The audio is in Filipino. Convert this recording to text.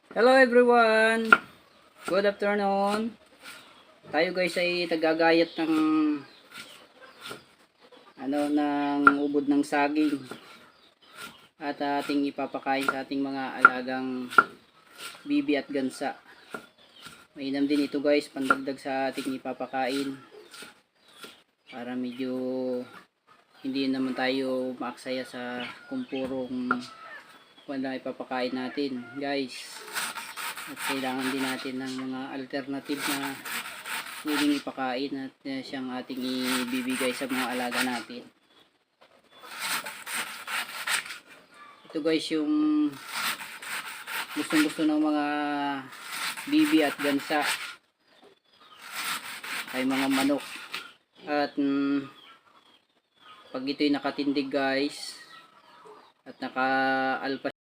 Hello everyone! Good afternoon! Tayo guys ay tagagayat ng ubod ng saging at ating ipapakain sa ating mga alagang bibi at gansa. Mainam din ito guys, pandagdag sa ating ipapakain para medyo hindi naman tayo maaksaya sa kumpurong wala ipapakain natin guys. At kailangan din natin ng mga alternative na pwedeng ipakain at siyang ating ibibigay sa mga alaga natin. Ito guys yung gustong gusto ng mga bibi at gansa ay mga manok. At pag ito'y nakatindig guys at naka-alpas